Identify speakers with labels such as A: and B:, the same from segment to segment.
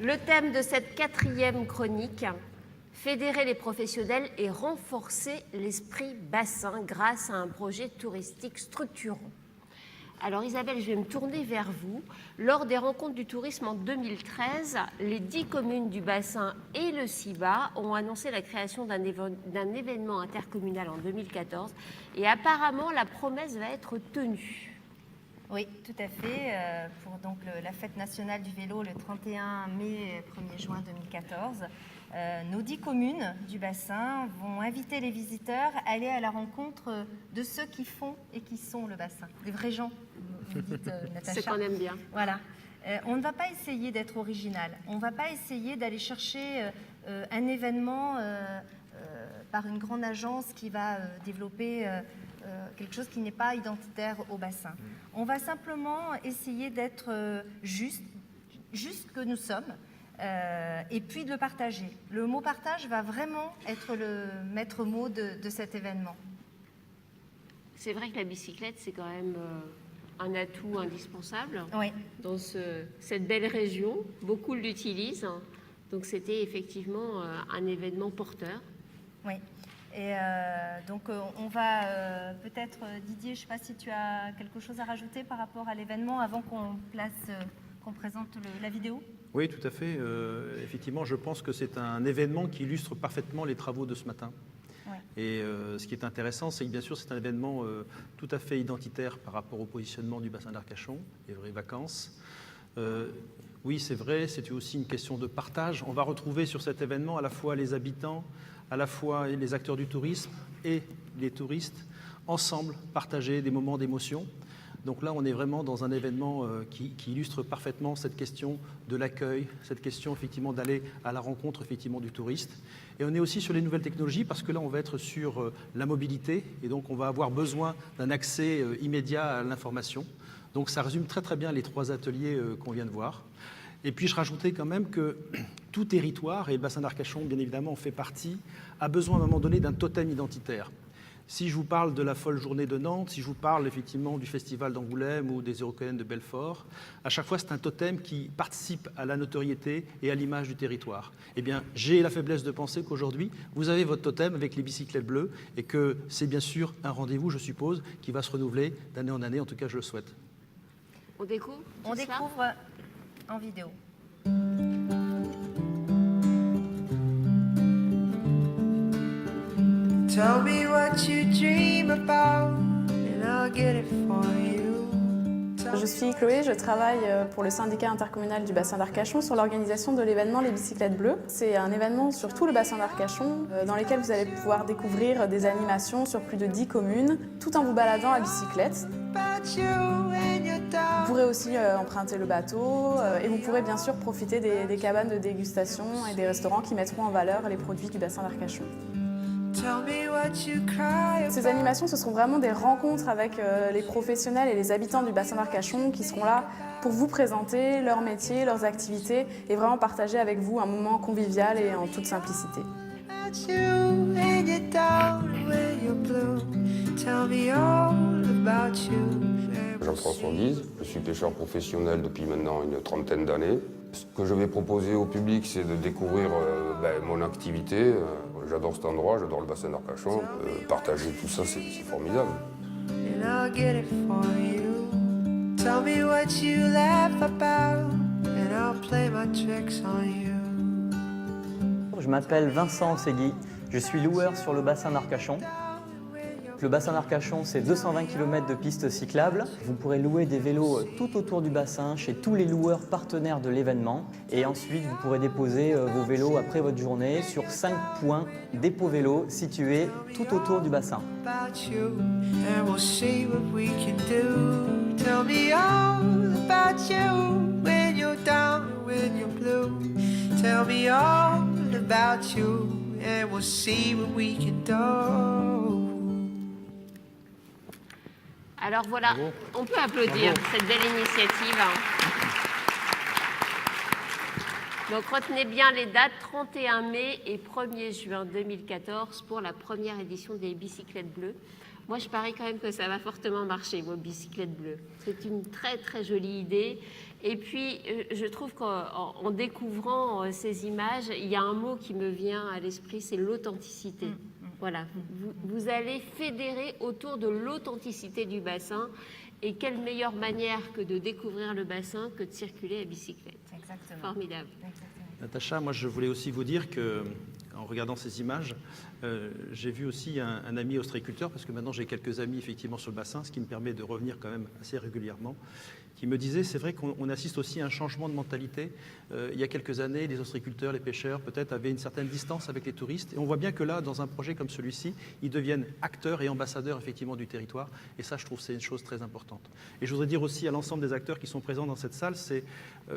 A: Le thème de cette 4e chronique, fédérer les professionnels et renforcer l'esprit bassin grâce à un projet touristique structurant. Alors Isabelle, je vais me tourner vers vous. Lors des rencontres du tourisme en 2013, les 10 communes du bassin et le CIBA ont annoncé la création d'un événement intercommunal en 2014 et apparemment la promesse va être tenue.
B: Oui, tout à fait. Pour donc la fête nationale du vélo le 31 mai 1er juin 2014, nos 10 communes du bassin vont inviter les visiteurs à aller à la rencontre de ceux qui font et qui sont le bassin, des vrais gens, vous dites Natacha.
A: C'est qu'on aime bien.
B: Voilà. On ne va pas essayer d'être original, on ne va pas essayer d'aller chercher un événement par une grande agence qui va développer quelque chose qui n'est pas identitaire au bassin. On va simplement essayer d'être juste que nous sommes, et puis de le partager. Le mot partage va vraiment être le maître mot de cet événement.
A: C'est vrai que la bicyclette, c'est quand même un atout indispensable dans cette belle région. Beaucoup l'utilisent, donc c'était effectivement un événement porteur.
B: Oui. Et donc on va peut-être, Didier, je ne sais pas si tu as quelque chose à rajouter par rapport à l'événement avant qu'on présente la vidéo.
C: Oui, tout à fait. Effectivement, je pense que c'est un événement qui illustre parfaitement les travaux de ce matin. Ouais. Et ce qui est intéressant, c'est que bien sûr, c'est un événement tout à fait identitaire par rapport au positionnement du bassin d'Arcachon, les vraies vacances. Oui, c'est vrai, c'est aussi une question de partage. On va retrouver sur cet événement à la fois les habitants, à la fois les acteurs du tourisme et les touristes, ensemble partager des moments d'émotion. Donc là, on est vraiment dans un événement qui illustre parfaitement cette question de l'accueil, cette question effectivement d'aller à la rencontre effectivement du touriste. Et on est aussi sur les nouvelles technologies parce que là, on va être sur la mobilité et donc on va avoir besoin d'un accès immédiat à l'information. Donc ça résume très très bien les 3 ateliers qu'on vient de voir. Et puis je rajoutais quand même que tout territoire, et le bassin d'Arcachon bien évidemment en fait partie, a besoin à un moment donné d'un totem identitaire. Si je vous parle de la folle journée de Nantes, si je vous parle effectivement du festival d'Angoulême ou des Eurockéennes de Belfort, à chaque fois c'est un totem qui participe à la notoriété et à l'image du territoire. Eh bien, j'ai la faiblesse de penser qu'aujourd'hui, vous avez votre totem avec les bicyclettes bleues et que c'est bien sûr un rendez-vous, je suppose, qui va se renouveler d'année en année, en tout cas je le souhaite.
A: On découvre
B: en vidéo.
D: Tell me what you dream about and I'll get it for you.
E: Je suis Chloé, je travaille pour le syndicat intercommunal du bassin d'Arcachon sur l'organisation de l'événement Les Bicyclettes Bleues. C'est un événement sur tout le bassin d'Arcachon dans lequel vous allez pouvoir découvrir des animations sur plus de 10 communes tout en vous baladant à bicyclette. Vous pourrez aussi emprunter le bateau et vous pourrez bien sûr profiter des cabanes de dégustation et des restaurants qui mettront en valeur les produits du bassin d'Arcachon. Ces animations, ce seront vraiment des rencontres avec les professionnels et les habitants du bassin d'Arcachon qui seront là pour vous présenter leur métier, leurs activités et vraiment partager avec vous un moment convivial et en toute simplicité.
F: Jean-François Guise, je suis pêcheur professionnel depuis maintenant une 30aine d'années. Ce que je vais proposer au public, c'est de découvrir mon activité. J'adore cet endroit, j'adore le bassin d'Arcachon. Partager tout ça, c'est formidable.
G: Je m'appelle Vincent Segui, je suis loueur sur le bassin d'Arcachon. Le bassin d'Arcachon, c'est 220 km de pistes cyclables. Vous pourrez louer des vélos tout autour du bassin, chez tous les loueurs partenaires de l'événement. Et ensuite, vous pourrez déposer vos vélos après votre journée sur 5 points dépôt vélo situés tout autour du bassin.
A: Alors voilà, on peut applaudir cette belle initiative. Donc retenez bien les dates, 31 mai et 1er juin 2014 pour la première édition des bicyclettes bleues. Moi, je parie quand même que ça va fortement marcher, vos bicyclettes bleues. C'est une très très jolie idée Et puis, je trouve qu'en découvrant ces images, il y a un mot qui me vient à l'esprit, c'est l'authenticité. Voilà, vous allez fédérer autour de l'authenticité du bassin. Et quelle meilleure manière que de découvrir le bassin que de circuler à bicyclette.
B: Exactement.
A: Formidable.
B: Exactement.
C: Natacha, moi je voulais aussi vous dire que, en regardant ces images, j'ai vu aussi un ami ostréiculteur, parce que maintenant j'ai quelques amis effectivement sur le bassin, ce qui me permet de revenir quand même assez régulièrement, qui me disait, c'est vrai qu'on assiste aussi à un changement de mentalité. Il y a quelques années, les ostréiculteurs, les pêcheurs, peut-être, avaient une certaine distance avec les touristes. Et on voit bien que là, dans un projet comme celui-ci, ils deviennent acteurs et ambassadeurs, effectivement, du territoire. Et ça, je trouve, c'est une chose très importante. Et je voudrais dire aussi à l'ensemble des acteurs qui sont présents dans cette salle, c'est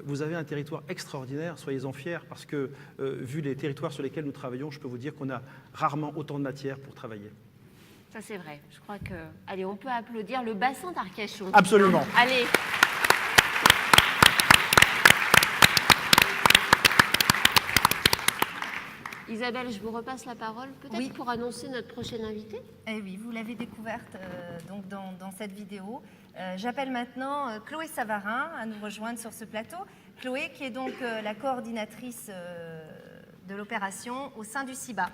C: vous avez un territoire extraordinaire, soyez-en fiers, parce que, vu les territoires sur lesquels nous travaillons, je peux vous dire qu'on a rarement autant de matière pour travailler.
A: Ça, c'est vrai. Je crois que... Allez, on peut applaudir le bassin d'Arcachon.
C: Absolument.
A: Allez. Isabelle, je vous repasse la parole, peut-être pour annoncer notre prochaine invitée.
B: Eh oui, vous l'avez découverte donc dans cette vidéo. J'appelle maintenant Chloé Savarin à nous rejoindre sur ce plateau. Chloé, qui est donc la coordinatrice de l'opération au sein du CIBA.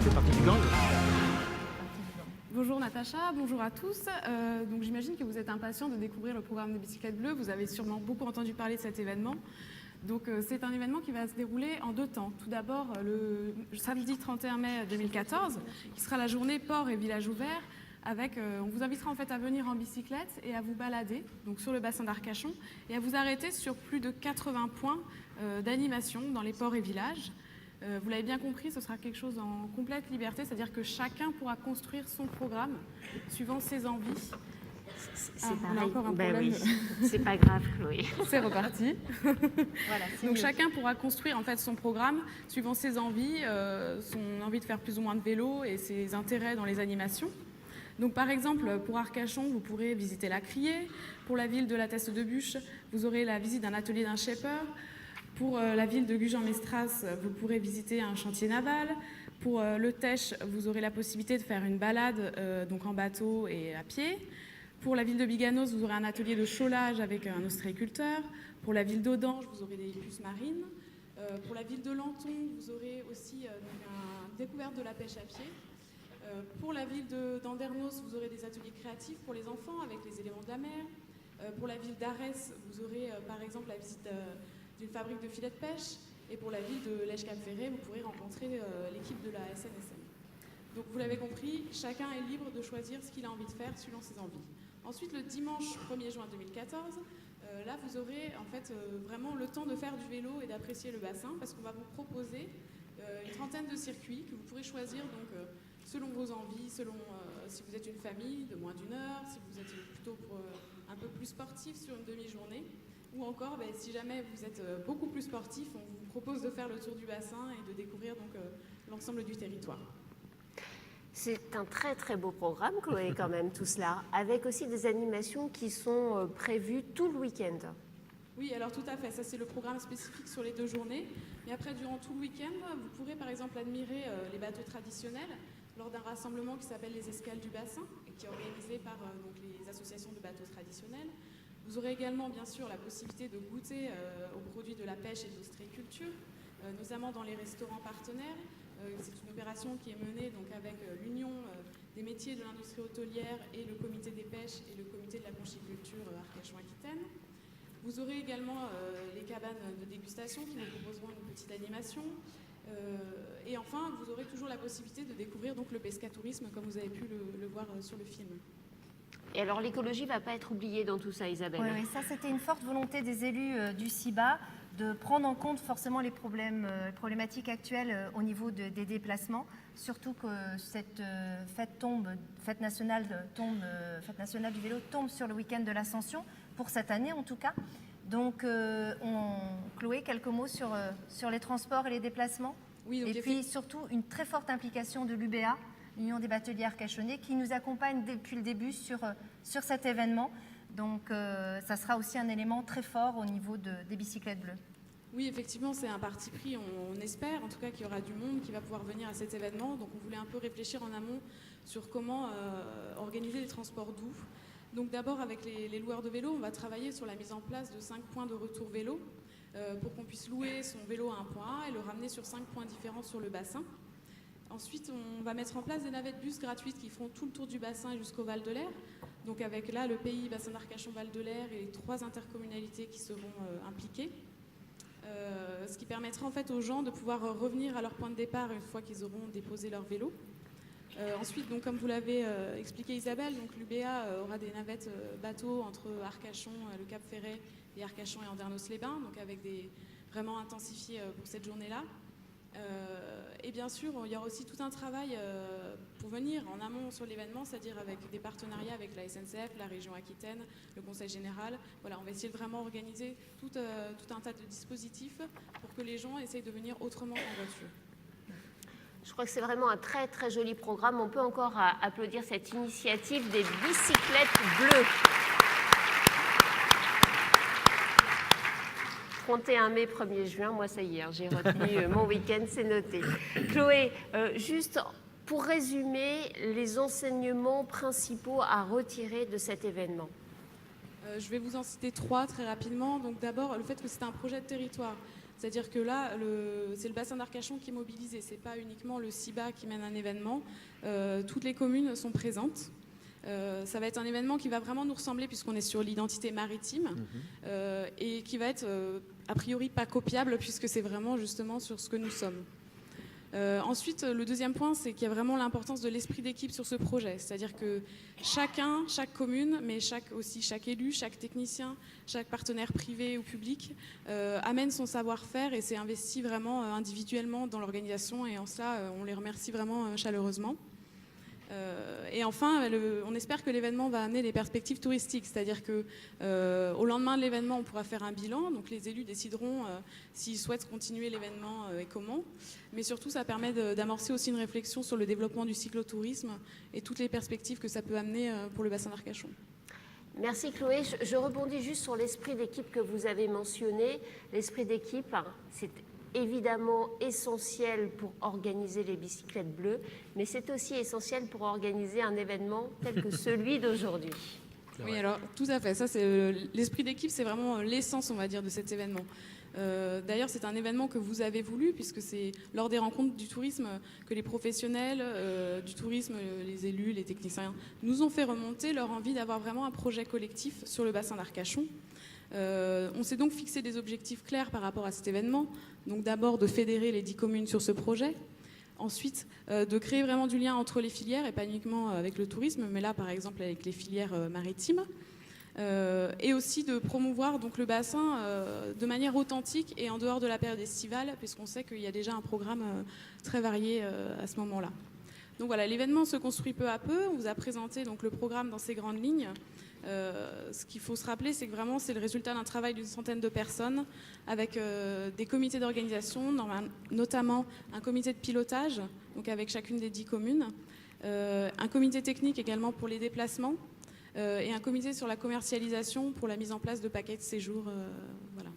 C: C'est parti du gang.
E: Bonjour Natacha, bonjour à tous. Donc j'imagine que vous êtes impatients de découvrir le programme de Bicyclette Bleue. Vous avez sûrement beaucoup entendu parler de cet événement. Donc c'est un événement qui va se dérouler en 2 temps. Tout d'abord le samedi 31 mai 2014, qui sera la journée port et village ouvert. On vous invitera en fait à venir en bicyclette et à vous balader donc sur le bassin d'Arcachon et à vous arrêter sur plus de 80 points d'animation dans les ports et villages. Vous l'avez bien compris, ce sera quelque chose en complète liberté, c'est-à-dire que chacun pourra construire son programme suivant ses envies.
A: C'est
E: on a encore un
A: ben
E: problème.
A: Oui. C'est pas grave, Chloé.
E: C'est reparti.
B: Voilà,
E: Donc
B: mieux.
E: chacun pourra construire en fait son programme suivant ses envies, son envie de faire plus ou moins de vélo et ses intérêts dans les animations. Donc par exemple, pour Arcachon, vous pourrez visiter la Criée. Pour la ville de la Teste-de-Bûche, vous aurez la visite d'un atelier d'un shaper. Pour la ville de Gujan-Mestras, vous pourrez visiter un chantier naval. Pour le Tech, vous aurez la possibilité de faire une balade donc en bateau et à pied. Pour la ville de Biganos, vous aurez un atelier de chaulage avec un ostréiculteur. Pour la ville d'Audange, vous aurez des puces marines. Pour la ville de Lanton, vous aurez aussi une découverte de la pêche à pied. Pour la ville d'Andernos, vous aurez des ateliers créatifs pour les enfants avec les éléments de la mer. Pour la ville d'Arès, vous aurez par exemple la visite d'une fabrique de filets de pêche. Et pour la ville de Lège-Cap-Ferré, vous pourrez rencontrer l'équipe de la SNSM. Donc vous l'avez compris, chacun est libre de choisir ce qu'il a envie de faire suivant ses envies. Ensuite, le dimanche 1er juin 2014, là vous aurez en fait vraiment le temps de faire du vélo et d'apprécier le bassin parce qu'on va vous proposer une trentaine de circuits que vous pourrez choisir donc, selon vos envies, selon si vous êtes une famille de moins d'1 heure, si vous êtes plutôt un peu plus sportif sur une demi-journée. Ou encore, si jamais vous êtes beaucoup plus sportif, on vous propose de faire le tour du bassin et de découvrir donc l'ensemble du territoire.
A: C'est un très très beau programme, Chloé, quand même, tout cela, avec aussi des animations qui sont prévues tout le week-end.
E: Oui, alors tout à fait, ça c'est le programme spécifique sur les 2 journées. Mais après, durant tout le week-end, vous pourrez par exemple admirer les bateaux traditionnels lors d'un rassemblement qui s'appelle les Escales du Bassin, et qui est organisé par donc, les associations de bateaux traditionnels. Vous aurez également, bien sûr, la possibilité de goûter aux produits de la pêche et de l'ostréiculture, notamment dans les restaurants partenaires. C'est une opération qui est menée donc, avec l'Union des métiers de l'industrie hôtelière et le comité des pêches et le comité de la conchiculture Arcachon-Aquitaine. Vous aurez également les cabanes de dégustation qui vous proposeront une petite animation. Et enfin, vous aurez toujours la possibilité de découvrir donc, le pescatourisme, comme vous avez pu le voir sur le film.
A: Et alors l'écologie ne va pas être oubliée dans tout ça, Isabelle.
B: Oui, ça c'était une forte volonté des élus du CIBA de prendre en compte forcément les problématiques actuelles au niveau des déplacements, surtout que cette fête nationale du vélo tombe sur le week-end de l'Ascension, pour cette année en tout cas. Donc Chloé, quelques mots sur les transports et les déplacements.
E: Oui, donc
B: et puis surtout une très forte implication de l'UBA, l'Union des bateliers arcachonnais, qui nous accompagne depuis le début sur cet événement. Donc ça sera aussi un élément très fort au niveau des bicyclettes bleues.
E: Oui, effectivement, c'est un parti pris. On espère en tout cas qu'il y aura du monde qui va pouvoir venir à cet événement. Donc on voulait un peu réfléchir en amont sur comment organiser les transports doux. Donc d'abord, avec les loueurs de vélos, on va travailler sur la mise en place de 5 points de retour vélo pour qu'on puisse louer son vélo à un point A et le ramener sur 5 points différents sur le bassin. Ensuite, on va mettre en place des navettes bus gratuites qui feront tout le tour du bassin jusqu'au Val de l'Air. Donc avec là le pays bassin d'Arcachon Val de l'Air et les 3 intercommunalités qui seront impliquées. Ce qui permettra en fait aux gens de pouvoir revenir à leur point de départ une fois qu'ils auront déposé leur vélo. Ensuite, donc, comme vous l'avez expliqué Isabelle, donc l'UBA aura des navettes bateaux entre Arcachon, le Cap Ferret et Arcachon et Andernos-les-Bains, donc avec des vraiment intensifiés pour cette journée-là. Et bien sûr, il y aura aussi tout un travail pour venir en amont sur l'événement, c'est-à-dire avec des partenariats avec la SNCF, la région Aquitaine, le Conseil général. Voilà, on va essayer de vraiment organiser tout un tas de dispositifs pour que les gens essayent de venir autrement qu'en voiture.
A: Je crois que c'est vraiment un très très joli programme. On peut encore applaudir cette initiative des bicyclettes bleues. 31 mai, 1er juin, moi ça y est, j'ai retenu mon week-end, c'est noté. Chloé, juste pour résumer les enseignements principaux à retirer de cet événement.
E: Je vais vous en citer 3 très rapidement. Donc d'abord, le fait que c'est un projet de territoire. C'est-à-dire que là, c'est le bassin d'Arcachon qui est mobilisé. Ce n'est pas uniquement le CIBA qui mène un événement. Toutes les communes sont présentes. Ça va être un événement qui va vraiment nous ressembler puisqu'on est sur l'identité maritime et qui va être a priori pas copiable puisque c'est vraiment justement sur ce que nous sommes. Ensuite, le deuxième point, c'est qu'il y a vraiment l'importance de l'esprit d'équipe sur ce projet. C'est-à-dire que chaque commune, mais chaque élu, chaque technicien, chaque partenaire privé ou public amène son savoir-faire et s'est investi vraiment individuellement dans l'organisation. Et en cela, on les remercie vraiment chaleureusement. Et enfin, on espère que l'événement va amener des perspectives touristiques, c'est-à-dire qu'au lendemain de l'événement, on pourra faire un bilan, donc les élus décideront s'ils souhaitent continuer l'événement et comment, mais surtout ça permet d'amorcer aussi une réflexion sur le développement du cyclotourisme et toutes les perspectives que ça peut amener pour le bassin d'Arcachon.
A: Merci Chloé. Je rebondis juste sur l'esprit d'équipe que vous avez mentionné. L'esprit d'équipe, c'est évidemment essentiel pour organiser les bicyclettes bleues, mais c'est aussi essentiel pour organiser un événement tel que celui d'aujourd'hui.
E: Oui, alors tout à fait. Ça, c'est l'esprit d'équipe, c'est vraiment l'essence, on va dire, de cet événement. D'ailleurs, c'est un événement que vous avez voulu, puisque c'est lors des rencontres du tourisme que les professionnels du tourisme, les élus, les techniciens, nous ont fait remonter leur envie d'avoir vraiment un projet collectif sur le bassin d'Arcachon. On s'est donc fixé des objectifs clairs par rapport à cet événement. Donc d'abord de fédérer les 10 communes sur ce projet. Ensuite, de créer vraiment du lien entre les filières, et pas uniquement avec le tourisme, mais là par exemple avec les filières maritimes. Et aussi de promouvoir donc, le bassin de manière authentique et en dehors de la période estivale, puisqu'on sait qu'il y a déjà un programme très varié à ce moment-là. Donc voilà, l'événement se construit peu à peu. On vous a présenté donc, le programme dans ses grandes lignes. Ce qu'il faut se rappeler, c'est que vraiment c'est le résultat d'un travail d'une centaine de personnes avec des comités d'organisation, notamment un comité de pilotage, donc avec chacune des 10 communes, un comité technique également pour les déplacements et un comité sur la commercialisation pour la mise en place de paquets de séjour. Voilà.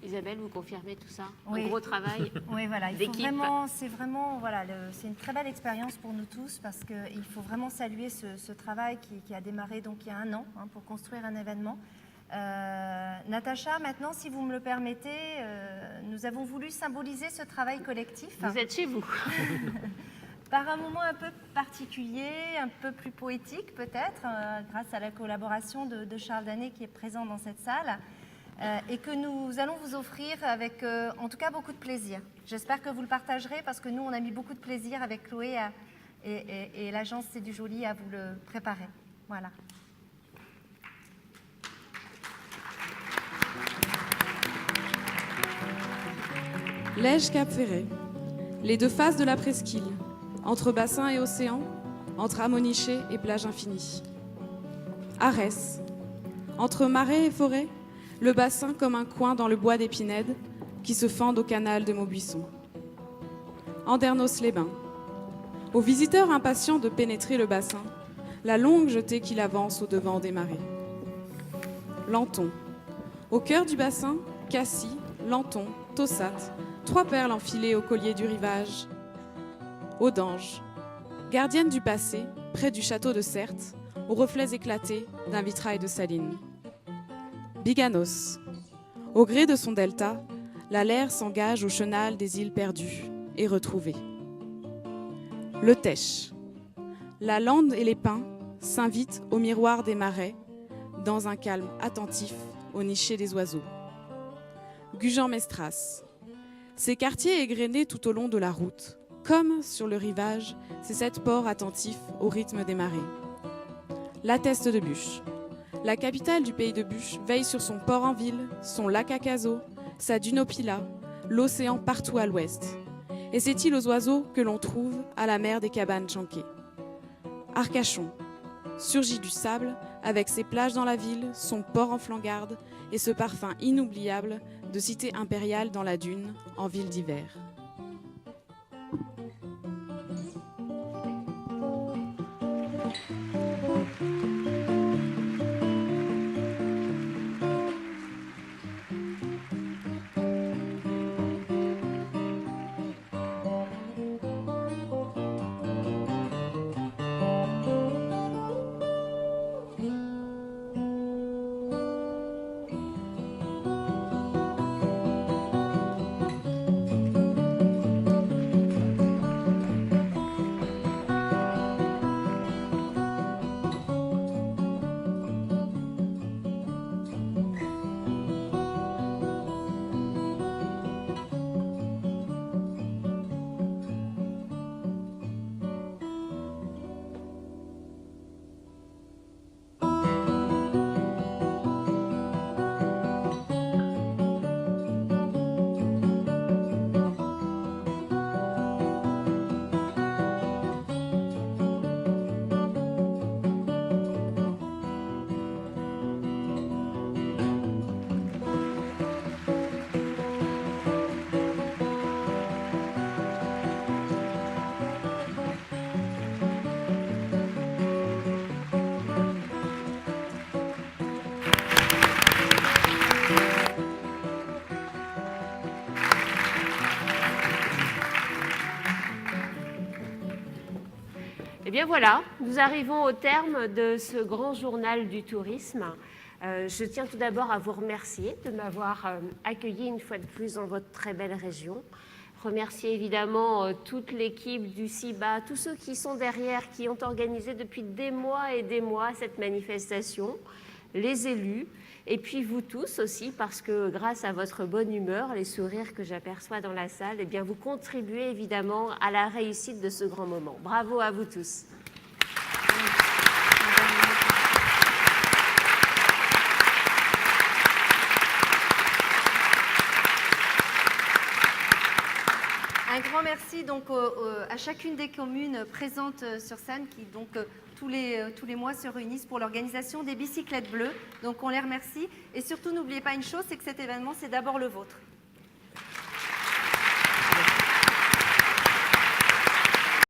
A: Isabelle, vous confirmez tout ça?
B: Oui.
A: Un gros travail
B: Oui, voilà. C'est une très belle expérience pour nous tous parce qu'il faut vraiment saluer ce travail qui a démarré donc il y a 1 an pour construire un événement. Natacha, maintenant, si vous me le permettez, nous avons voulu symboliser ce travail collectif.
A: Vous êtes chez vous.
B: Par un moment un peu particulier, un peu plus poétique peut-être, grâce à la collaboration de Charles Danet qui est présent dans cette salle. Et que nous allons vous offrir avec, en tout cas, beaucoup de plaisir. J'espère que vous le partagerez parce que nous, on a mis beaucoup de plaisir avec Chloé et l'agence C'est du Joli à vous le préparer. Voilà.
E: Lège Cap Ferret, les 2 faces de la presqu'île, entre bassin et océan, entre Amoniché et plage infinie. Arès, entre marais et forêt, le bassin comme un coin dans le bois d'Épinède qui se fendent au canal de Maubuisson. Andernos-les-Bains. Aux visiteurs impatients de pénétrer le bassin, la longue jetée qu'il avance au devant des marées. Lanton. Au cœur du bassin, Cassis, Lanton,
H: Tossat, 3 perles enfilées au collier du rivage. Audange, gardienne du passé, près du château de Certes, aux reflets éclatés d'un vitrail de Saline. Biganos, au gré de son delta, la Leyre s'engage au chenal des îles perdues et retrouvées. Le Tèche, la lande et les pins s'invitent au miroir des marais, dans un calme attentif au nicher des oiseaux. Gujan-Mestras, ces quartiers égrenés tout au long de la route, comme sur le rivage, ces 7 ports attentifs au rythme des marées. La Teste de Bûche, la capitale du pays de Bûche veille sur son port en ville, son lac à Caso, sa Dunopila, l'océan partout à l'ouest, et cette île aux oiseaux que l'on trouve à la mer des cabanes chanquées. Arcachon, surgit du sable, avec ses plages dans la ville, son port en flanc-garde et ce parfum inoubliable de cité impériale dans la dune, en ville d'hiver.
A: Eh bien voilà, nous arrivons au terme de ce grand journal du tourisme. Je tiens tout d'abord à vous remercier de m'avoir accueilli une fois de plus dans votre très belle région. Remercier évidemment toute l'équipe du CIBA, tous ceux qui sont derrière, qui ont organisé depuis des mois et des mois cette manifestation, les élus, et puis vous tous aussi, parce que grâce à votre bonne humeur, les sourires que j'aperçois dans la salle, eh bien vous contribuez évidemment à la réussite de ce grand moment. Bravo à vous tous.
B: Un grand merci donc à chacune des communes présentes sur Sannes qui donc tous les mois se réunissent pour l'organisation des bicyclettes bleues. Donc on les remercie et surtout n'oubliez pas une chose, c'est que cet événement c'est d'abord le vôtre.